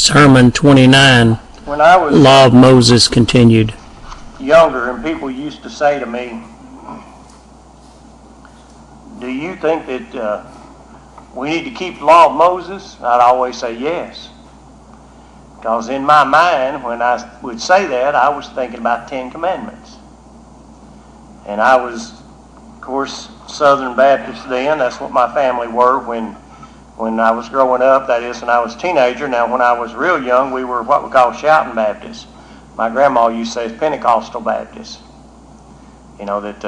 Sermon 29, When I was Law of Moses continued. younger and people used to say to me, do you think that we need to keep the law of Moses? I'd always say yes. Because in my mind, when I would say that, I was thinking about 10 Commandments. And I was, of course, Southern Baptist then. That's what my family were when I was growing up. That is, when I was a teenager. Now, when I was real young, we were what we call shouting Baptists. My grandma used to say it's Pentecostal Baptists. You know, that,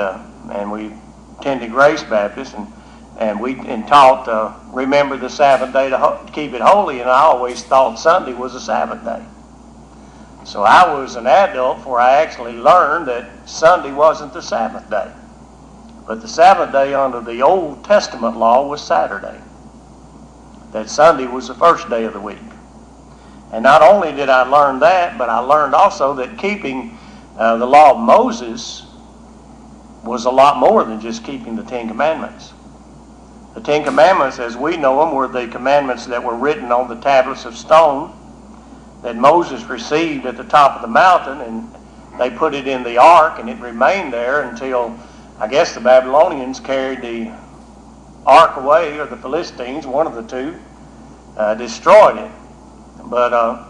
and we attended Grace Baptist, and we taught remember the Sabbath day to keep it holy, and I always thought Sunday was a Sabbath day. So I was an adult before I actually learned that Sunday wasn't the Sabbath day. But the Sabbath day under the Old Testament law was Saturday. That Sunday was the first day of the week. And not only did I learn that, but I learned also that keeping the law of Moses was a lot more than just keeping the 10 Commandments. The 10 Commandments, as we know them, were the commandments that were written on the tablets of stone that Moses received at the top of the mountain, and they put it in the ark, and it remained there until, I guess, the Babylonians carried the ark away, or the Philistines, one of the two, destroyed it. But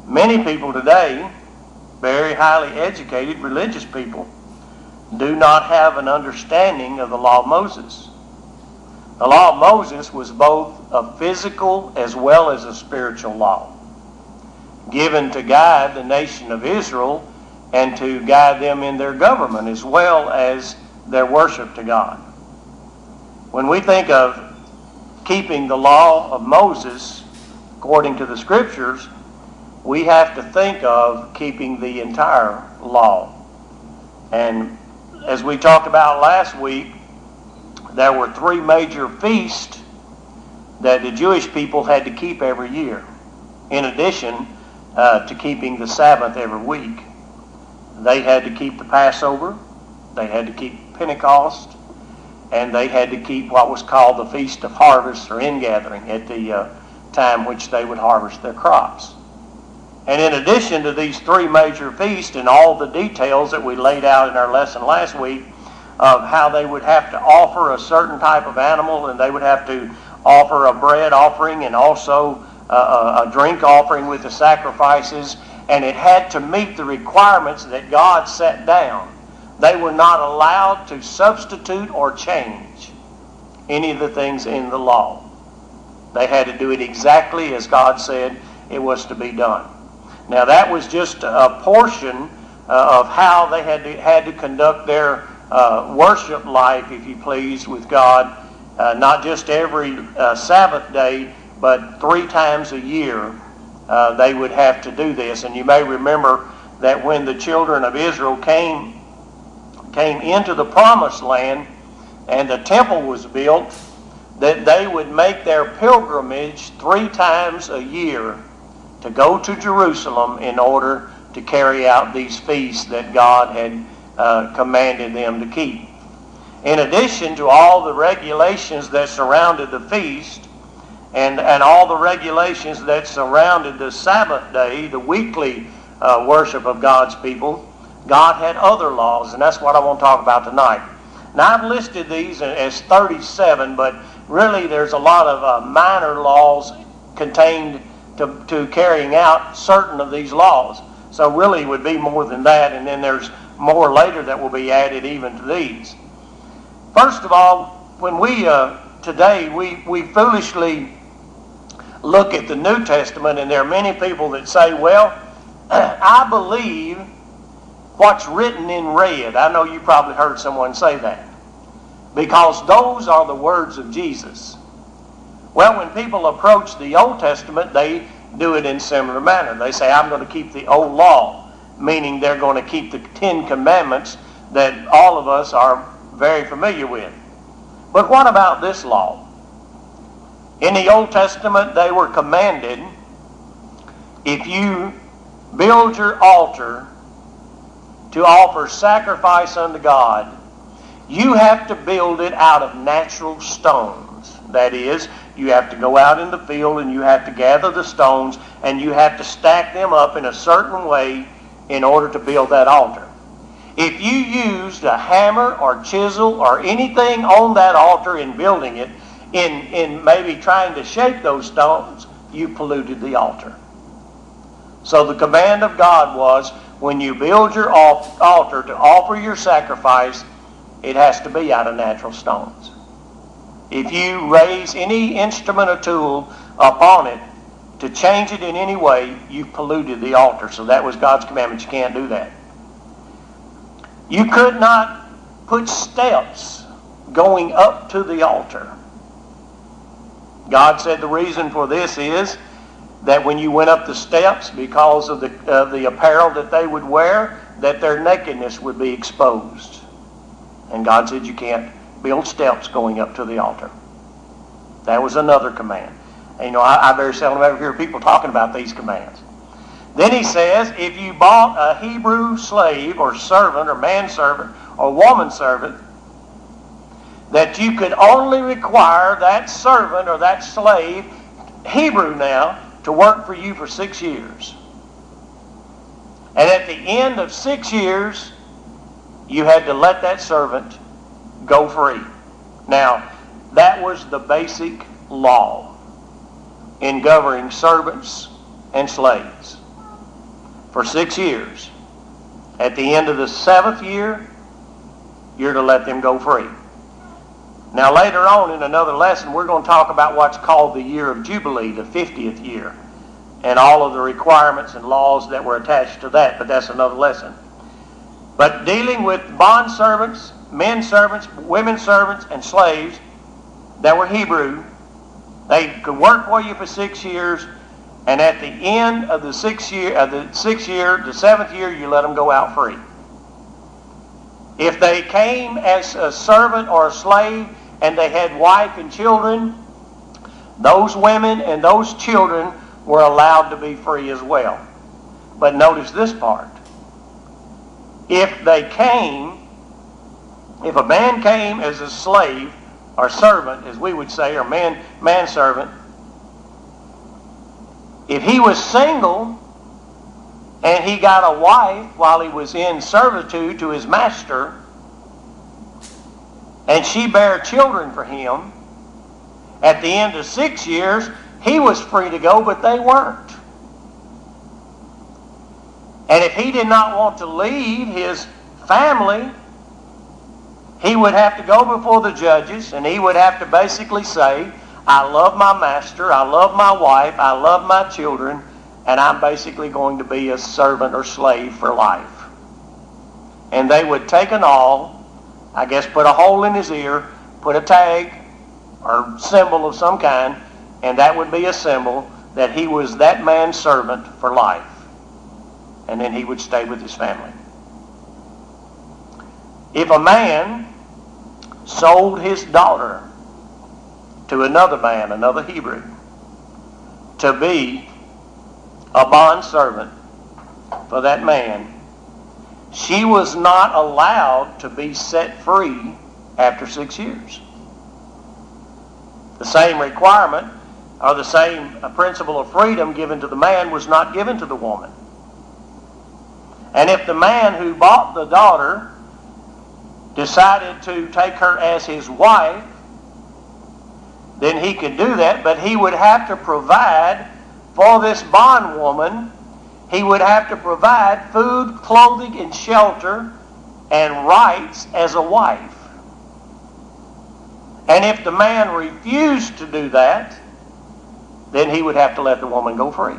many people today, very highly educated religious people, do not have an understanding of the law of Moses. The law of Moses was both a physical as well as a spiritual law, given to guide the nation of Israel and to guide them in their government as well as their worship to God. When we think of keeping the law of Moses according to the Scriptures, we have to think of keeping the entire law. And as we talked about last week, there were 3 major feasts that the Jewish people had to keep every year, in addition to keeping the Sabbath every week. They had to keep the Passover, they had to keep Pentecost, and they had to keep what was called the Feast of Harvest or Ingathering at the time which they would harvest their crops. And in addition to these 3 major feasts and all the details that we laid out in our lesson last week of how they would have to offer a certain type of animal, and they would have to offer a bread offering and also a drink offering with the sacrifices, and it had to meet the requirements that God set down. They were not allowed to substitute or change any of the things in the law. They had to do it exactly as God said it was to be done. Now that was just a portion of how they had to conduct their worship life, if you please, with God, not just every Sabbath day, but 3 times a year they would have to do this. And you may remember that when the children of Israel came into the promised land and the temple was built, that they would make their pilgrimage 3 times a year to go to Jerusalem in order to carry out these feasts that God had commanded them to keep. In addition to all the regulations that surrounded the feast and all the regulations that surrounded the Sabbath day, the weekly worship of God's people, God had other laws, and that's what I want to talk about tonight. Now, I've listed these as 37, but really there's a lot of minor laws contained to carrying out certain of these laws. So really it would be more than that, and then there's more later that will be added even to these. First of all, when we today we foolishly look at the New Testament, and there are many people that say, well, I believe what's written in red. I know you probably heard someone say that, because those are the words of Jesus. Well, when people approach the Old Testament, they do it in a similar manner. They say, I'm going to keep the old law, meaning they're going to keep the 10 Commandments that all of us are very familiar with. But what about this law? In the Old Testament, they were commanded, if you build your altar to offer sacrifice unto God, you have to build it out of natural stones. That is, You have to go out in the field and you have to gather the stones and you have to stack them up in a certain way in order to build that altar. If you used a hammer or chisel or anything on that altar in building it, in maybe trying to shape those stones, you polluted the altar. So the command of God was, when you build your altar to offer your sacrifice, it has to be out of natural stones. If you raise any instrument or tool upon it to change it in any way, you've polluted the altar. So that was God's commandment. You can't do that. You could not put steps going up to the altar. God said the reason for this is that when you went up the steps, because of the apparel that they would wear, that their nakedness would be exposed. And God said you can't build steps going up to the altar. That was another command. And you know, I very seldom ever hear people talking about these commands. Then he says, if you bought a Hebrew slave or servant or manservant or womanservant, that you could only require that servant or that slave, Hebrew now, to work for you for 6 years. And at the end of 6 years, you had to let that servant go free. Now, that was the basic law in governing servants and slaves for 6 years. At the end of the 7th year, you're to let them go free. Now later on in another lesson, we're going to talk about what's called the year of Jubilee, the 50th year, and all of the requirements and laws that were attached to that, but that's another lesson. But dealing with bond servants, men servants, women servants, and slaves that were Hebrew, they could work for you for 6 years, and at the end of the 6th year, the 7th year, you let them go out free. If they came as a servant or a slave and they had wife and children, those women and those children were allowed to be free as well. But notice this part. If a man came as a slave or servant, as we would say, or manservant, if he was single and he got a wife while he was in servitude to his master, and she bare children for him, at the end of 6 years, he was free to go, but they weren't. And if he did not want to leave his family, he would have to go before the judges, and he would have to basically say, I love my master, I love my wife, I love my children, and I'm basically going to be a servant or slave for life. And they would take an awl, I guess put a hole in his ear, put a tag or symbol of some kind, and that would be a symbol that he was that man's servant for life. And then he would stay with his family. If a man sold his daughter to another man, another Hebrew, to be a bondservant for that man, she was not allowed to be set free after 6 years. The same requirement or the same principle of freedom given to the man was not given to the woman. And if the man who bought the daughter decided to take her as his wife, then he could do that, but he would have to provide for this bondwoman, he would have to provide food, clothing, and shelter and rights as a wife. And if the man refused to do that, then he would have to let the woman go free,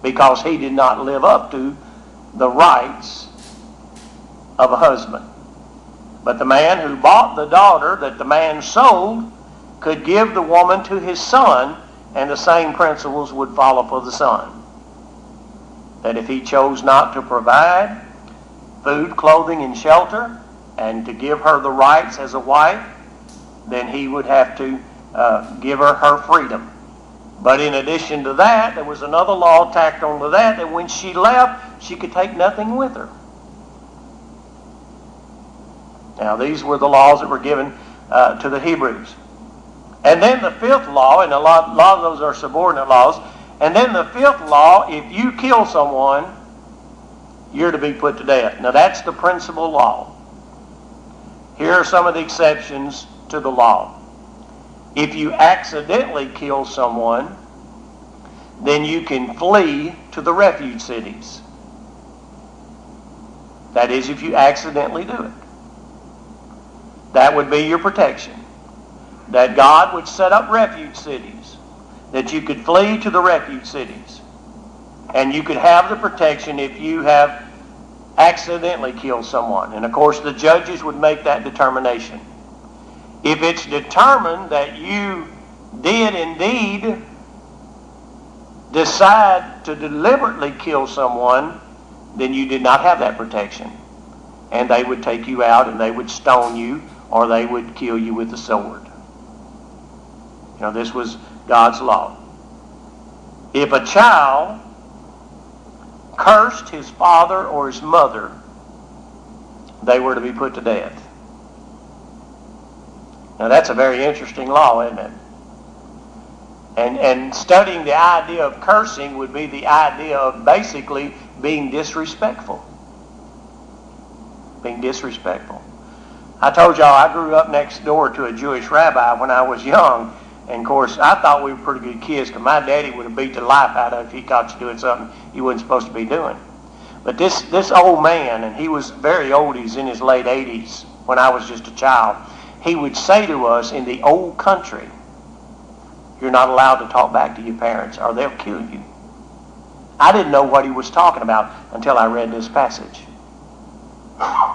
because he did not live up to the rights of a husband. But the man who bought the daughter that the man sold could give the woman to his son, and the same principles would follow for the son. That if he chose not to provide food, clothing, and shelter, and to give her the rights as a wife, then he would have to give her her freedom. But in addition to that, there was another law tacked onto that, that when she left, she could take nothing with her. Now, these were the laws that were given to the Hebrews. And then the fifth law, and a lot of those are subordinate laws, and then the fifth law, if you kill someone, you're to be put to death. Now that's the principal law. Here are some of the exceptions to the law. If you accidentally kill someone, then you can flee to the refuge cities. That is, if you accidentally do it. That would be your protection. That God would set up refuge cities, that you could flee to the refuge cities, and you could have the protection if you have accidentally killed someone. And of course the judges would make that determination. If it's determined that you did indeed decide to deliberately kill someone, then you did not have that protection. And they would take you out and they would stone you, or they would kill you with the sword. You know, this was God's law. If a child cursed his father or his mother, they were to be put to death. Now that's a very interesting law, isn't it? And studying the idea of cursing would be the idea of basically being disrespectful. Being disrespectful. I told y'all I grew up next door to a Jewish rabbi when I was young. And of course, I thought we were pretty good kids because my daddy would have beat the life out of if he caught you doing something you wasn't supposed to be doing. But this old man, and he was very old, he's in his late 80s when I was just a child, he would say to us in the old country, you're not allowed to talk back to your parents or they'll kill you. I didn't know what he was talking about until I read this passage.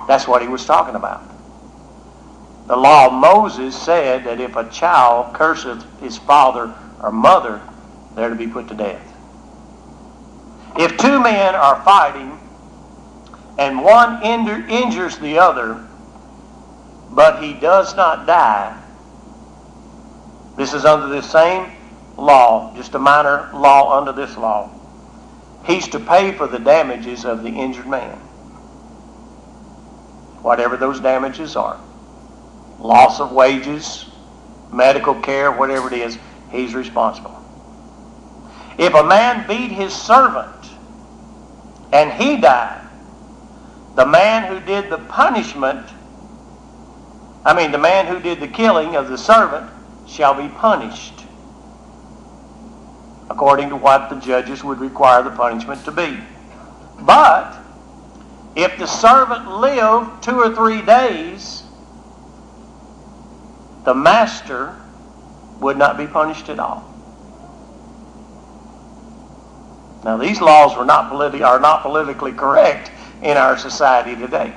That's what he was talking about. The law of Moses said that if a child curseth his father or mother, they're to be put to death. If two men are fighting and one injures the other, but he does not die, this is under the same law, just a minor law under this law. He's to pay for the damages of the injured man. Whatever those damages are. Loss of wages, medical care, whatever it is, he's responsible. If a man beat his servant and he died, the man who did the man who did the killing of the servant shall be punished according to what the judges would require the punishment to be. But if the servant lived 2 or 3 days, the master would not be punished at all. Now these laws are not politically correct in our society today.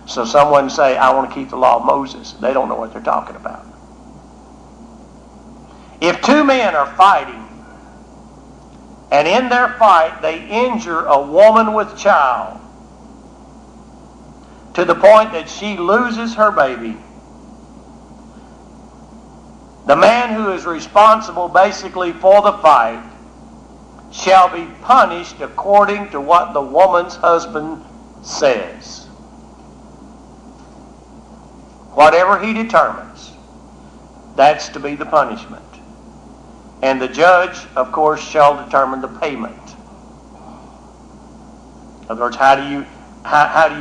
So someone say, I want to keep the law of Moses. They don't know what they're talking about. If two men are fighting, and in their fight they injure a woman with child to the point that she loses her baby, the man who is responsible basically for the fight shall be punished according to what the woman's husband says. Whatever he determines, that's to be the punishment. And the judge, of course, shall determine the payment. In other words, how do you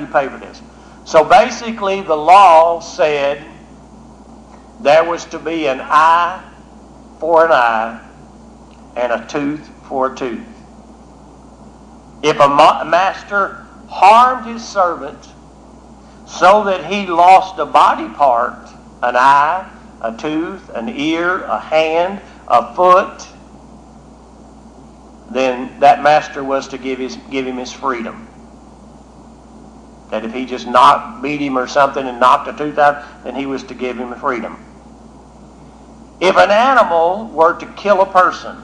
pay for this? So basically the law said there was to be an eye for an eye and a tooth for a tooth. If a master harmed his servant so that he lost a body part, an eye, a tooth, an ear, a hand, a foot, then that master was to give him his freedom. That if he just beat him or something and knocked a tooth out, then he was to give him freedom. If an animal were to kill a person,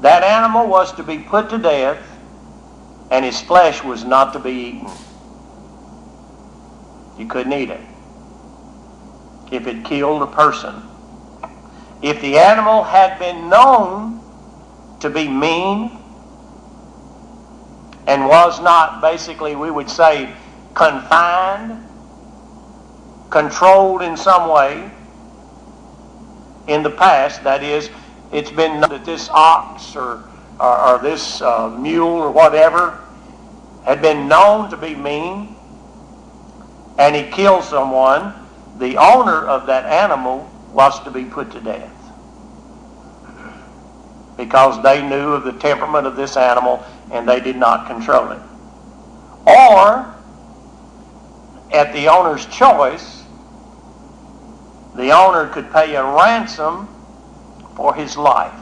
that animal was to be put to death and his flesh was not to be eaten. You couldn't eat it if it killed a person. If the animal had been known to be mean and was not, basically we would say, confined, controlled in some way, in the past. That is, it's been known that this ox or this mule or whatever had been known to be mean, and he killed someone, the owner of that animal was to be put to death, because they knew of the temperament of this animal and they did not control it. Or, at the owner's choice, the owner could pay a ransom for his life.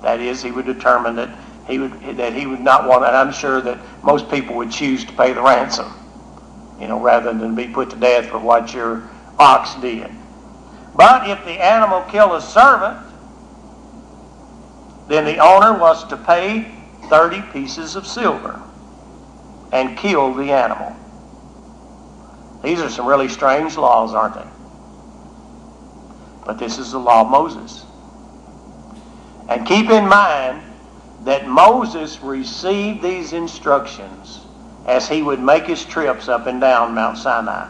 That is, he would determine that he would not want, and I'm sure that most people would choose to pay the ransom, rather than be put to death for what your ox did. But if the animal killed a servant, then the owner was to pay 30 pieces of silver and kill the animal. These are some really strange laws, aren't they? But this is the law of Moses. And keep in mind that Moses received these instructions as he would make his trips up and down Mount Sinai.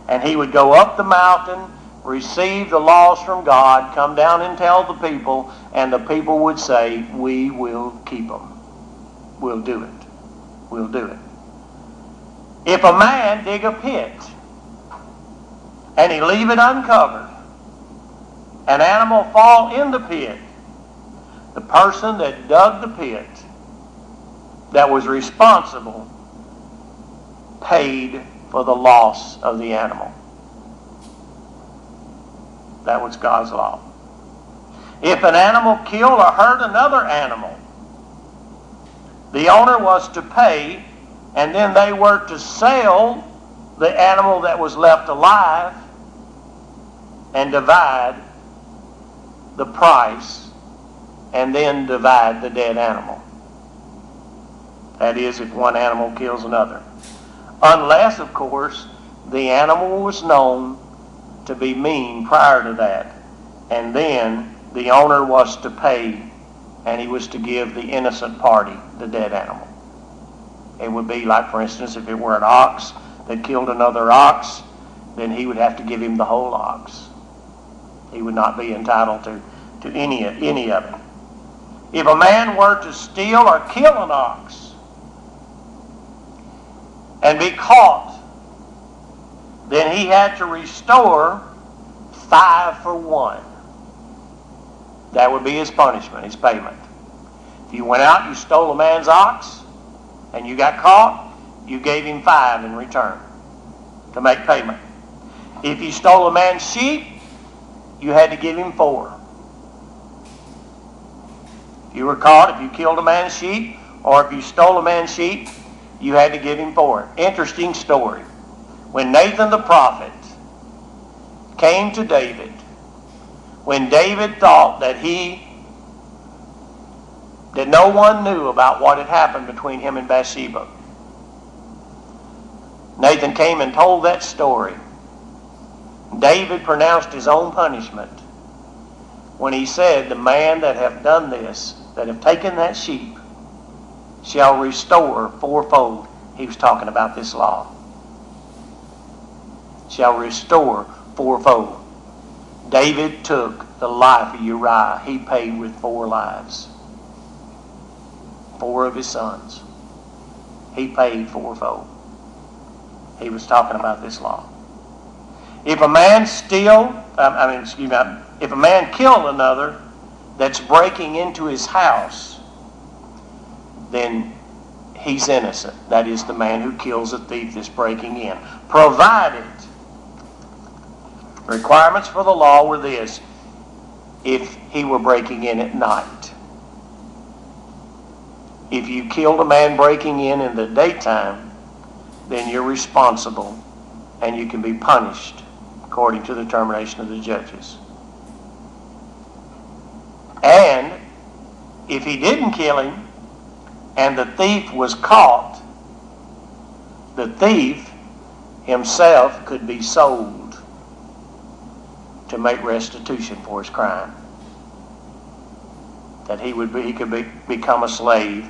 And he would go up the mountain, receive the laws from God, come down and tell the people, and the people would say, we will keep them. We'll do it. We'll do it. If a man dig a pit and he leave it uncovered, an animal fall in the pit, the person that dug the pit, that was responsible, paid for the loss of the animal. That was God's law. If an animal killed or hurt another animal, the owner was to pay, and then they were to sell the animal that was left alive and divide the price, and then divide the dead animal. That is, if one animal kills another. Unless, of course, the animal was known to be mean prior to that, and then the owner was to pay, and he was to give the innocent party the dead animal. It would be like, for instance, if it were an ox that killed another ox, then he would have to give him the whole ox. He would not be entitled to any of it. If a man were to steal or kill an ox and be caught, then he had to restore 5 for 1. That would be his punishment, his payment. If you went out, you stole a man's ox, and you got caught, you gave him 5 in return to make payment. If you stole a man's sheep, you had to give him 4. If you were caught, if you killed a man's sheep, or if you stole a man's sheep, you had to give him 4. Interesting story. When Nathan the prophet came to David, when David thought that no one knew about what had happened between him and Bathsheba, Nathan came and told that story. David pronounced his own punishment when he said, the man that hath done this, that have taken that sheep, shall restore 4-fold. He was talking about this law. Shall restore 4-fold. David took the life of Uriah. He paid with 4 lives. 4 of his sons. He paid 4-fold. He was talking about this law. If a man if a man killed another that's breaking into his house, then he's innocent. That is, the man who kills a thief that's breaking in. Provided, requirements for the law were this: if he were breaking in at night. If you killed a man breaking in the daytime, then you're responsible and you can be punished according to the determination of the judges. And if he didn't kill him and the thief was caught, the thief himself could be sold to make restitution for his crime. That he could become a slave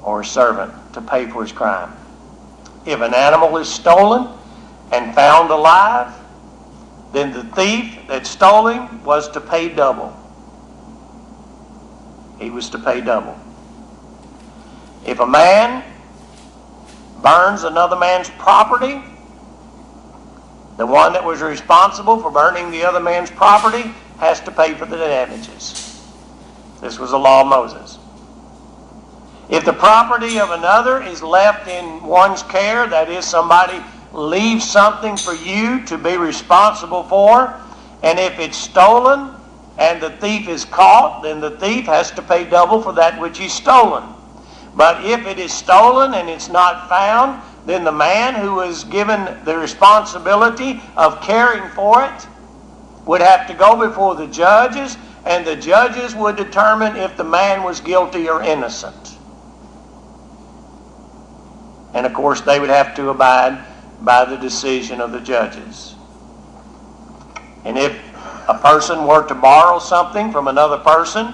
or a servant to pay for his crime. If an animal is stolen and found alive, then the thief that stole him was to pay double. He was to pay double. If a man burns another man's property, the one that was responsible for burning the other man's property has to pay for the damages. This was the law of Moses. If the property of another is left in one's care, that is, somebody leaves something for you to be responsible for, and if it's stolen and the thief is caught, then the thief has to pay double for that which he's stolen. But if it is stolen and it's not found, then the man who is given the responsibility of caring for it would have to go before the judges, and the judges would determine if the man was guilty or innocent. And of course, they would have to abide by the decision of the judges. And if a person were to borrow something from another person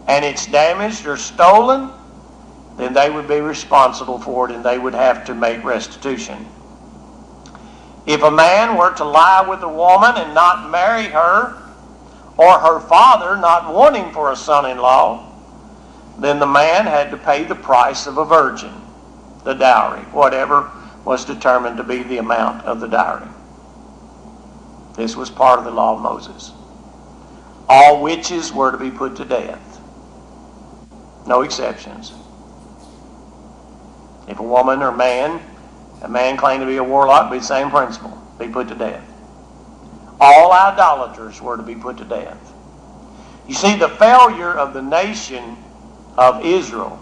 and it's damaged or stolen, then they would be responsible for it and they would have to make restitution. If a man were to lie with a woman and not marry her, or her father not wanting for a son-in-law, then the man had to pay the price of a virgin, the dowry, whatever was determined to be the amount of the dowry. This was part of the law of Moses. All witches were to be put to death. No exceptions. If a woman or a man claimed to be a warlock, it'd be the same principle. Be put to death. All idolaters were to be put to death. You see, the failure of the nation of Israel,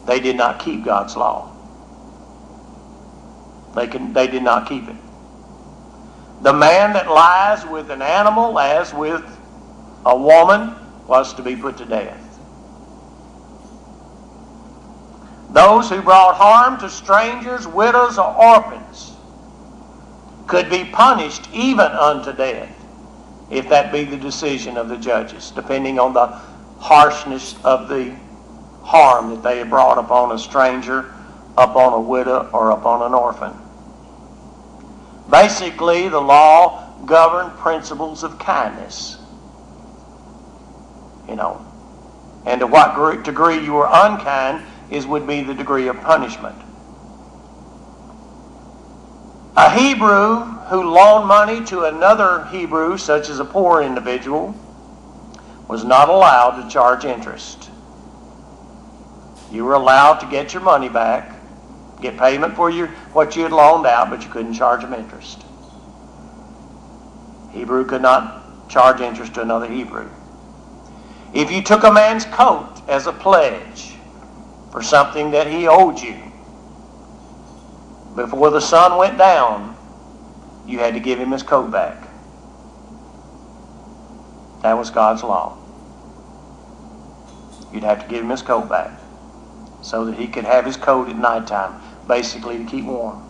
they did not keep God's law. They did not keep it. The man that lies with an animal, as with a woman, was to be put to death. Those who brought harm to strangers, widows, or orphans could be punished even unto death, if that be the decision of the judges, depending on the harshness of the harm that they had brought upon a stranger, upon a widow, or upon an orphan. Basically, the law governed principles of kindness. And to what degree you were unkind would be the degree of punishment. A Hebrew who loaned money to another Hebrew, such as a poor individual, was not allowed to charge interest. You were allowed to get your money back, get payment for what you had loaned out, but you couldn't charge them interest. Hebrew could not charge interest to another Hebrew. If you took a man's coat as a pledge for something that he owed you, before the sun went down, you had to give him his coat back. That was God's law. You'd have to give him his coat back so that he could have his coat at nighttime, basically to keep warm.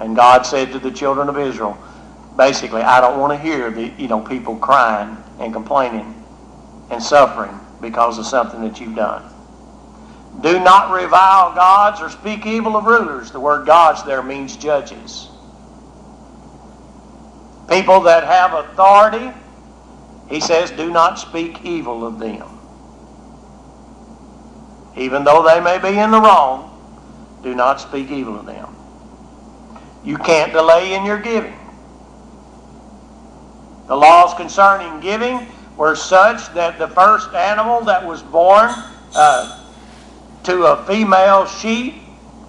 And God said to the children of Israel, basically, I don't want to hear people crying and complaining and suffering because of something that you've done. Do not revile gods or speak evil of rulers. The word gods there means judges. People that have authority, he says, do not speak evil of them. Even though they may be in the wrong, do not speak evil of them. You can't delay in your giving. The laws concerning giving were such that the first animal that was born to a female sheep,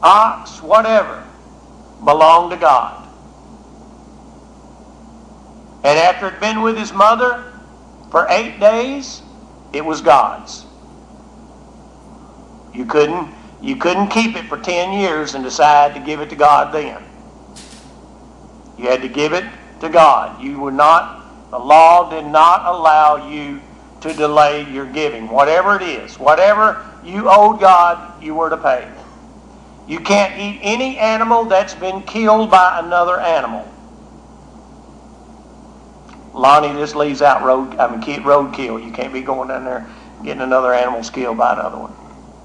ox, whatever, belonged to God. And after it had been with his mother for 8 days, it was God's. You couldn't keep it for 10 years and decide to give it to God then. You had to give it to God. The law did not allow you to delay your giving. Whatever it is, whatever you owed God, you were to pay. You can't eat any animal that's been killed by another animal. Lonnie just leaves out roadkill. You can't be going down there getting another animal's killed by another one.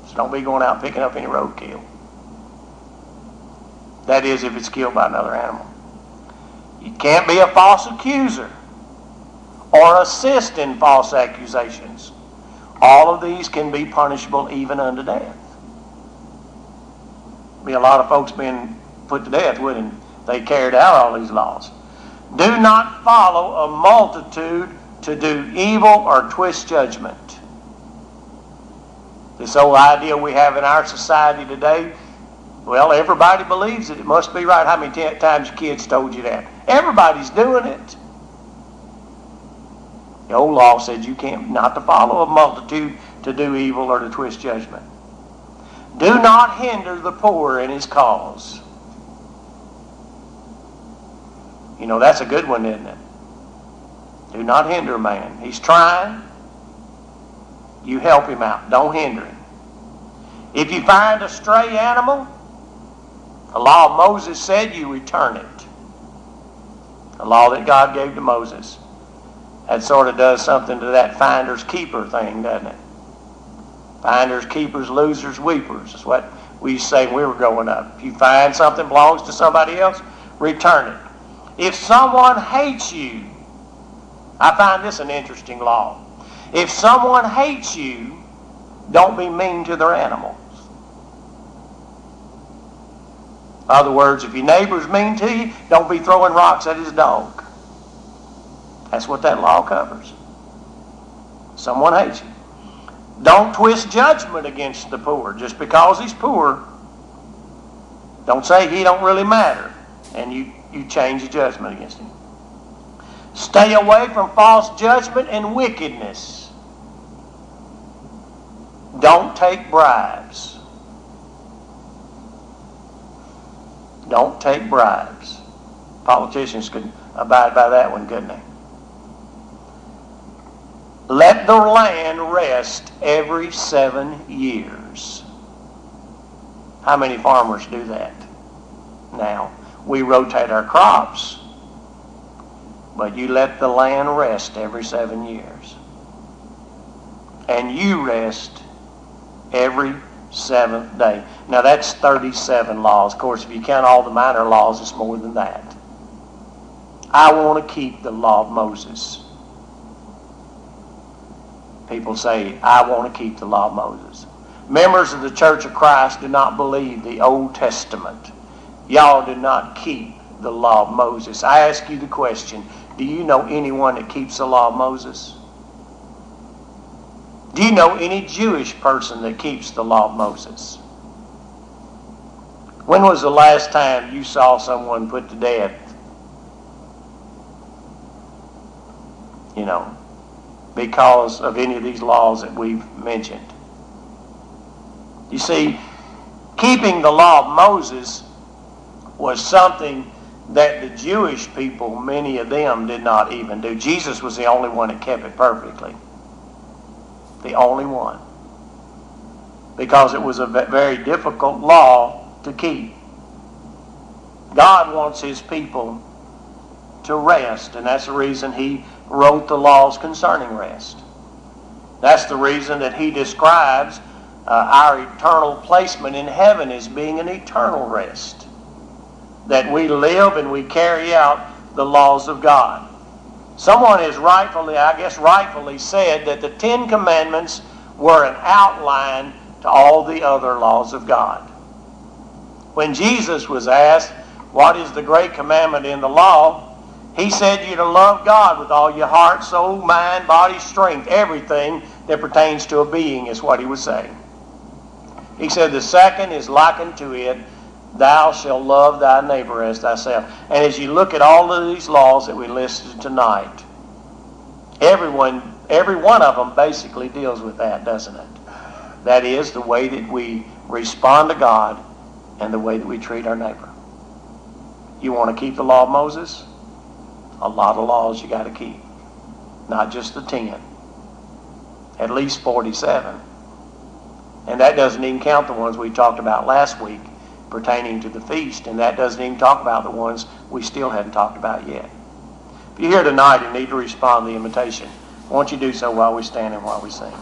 So don't be going out picking up any roadkill. That is, if it's killed by another animal. You can't be a false accuser or assist in false accusations. All of these can be punishable even unto death. Be a lot of folks being put to death, wouldn't they? Carried out all these laws. Do not follow a multitude to do evil or twist judgment. This old idea we have in our society today, well, everybody believes it. It must be right. How many times your kids told you that? Everybody's doing it. The old law said you can't, not to follow a multitude to do evil or to twist judgment. Do not hinder the poor in his cause. You know, that's a good one, isn't it? Do not hinder a man. He's trying. You help him out. Don't hinder him. If you find a stray animal, the law of Moses said you return it. The law that God gave to Moses. That sort of does something to that finders keeper thing, doesn't it? Finders, keepers, losers, weepers. That's what we used to say when we were growing up. If you find something belongs to somebody else, return it. If someone hates you, I find this an interesting law. If someone hates you, don't be mean to their animals. In other words, if your neighbor's mean to you, don't be throwing rocks at his dog. That's what that law covers. Someone hates you. Don't twist judgment against the poor. Just because he's poor, don't say he don't really matter, and you change your judgment against him. Stay away from false judgment and wickedness. Don't take bribes. Don't take bribes. Politicians could abide by that one, couldn't they? Let the land rest every 7 years. How many farmers do that now? We rotate our crops, but you let the land rest every 7 years. And you rest every 7th day. Now that's 37 laws. Of course, if you count all the minor laws, it's more than that. I want to keep the law of Moses. People say, I want to keep the law of Moses. Members of the Church of Christ do not believe the Old Testament. Y'all do not keep the law of Moses. I ask you the question, do you know anyone that keeps the law of Moses? Do you know any Jewish person that keeps the law of Moses? When was the last time you saw someone put to death? You know, because of any of these laws that we've mentioned. You see, keeping the law of Moses was something that the Jewish people, many of them, did not even do. Jesus was the only one that kept it perfectly. The only one. Because it was a very difficult law to keep. God wants his people to rest, and that's the reason he wrote the laws concerning rest. That's the reason that he describes our eternal placement in heaven as being an eternal rest. That we live and we carry out the laws of God. Someone has rightfully said that the 10 Commandments were an outline to all the other laws of God. When Jesus was asked, what is the great commandment in the law? He said you're to love God with all your heart, soul, mind, body, strength, everything that pertains to a being is what he was saying. He said the second is likened to it, thou shalt love thy neighbor as thyself. And as you look at all of these laws that we listed tonight, every one of them basically deals with that, doesn't it? That is the way that we respond to God and the way that we treat our neighbor. You want to keep the law of Moses? A lot of laws you got to keep. Not just the 10. At least 47. And that doesn't even count the ones we talked about last week pertaining to the feast. And that doesn't even talk about the ones we still haven't talked about yet. If you're here tonight and need to respond to the invitation, won't you do so while we stand and while we sing?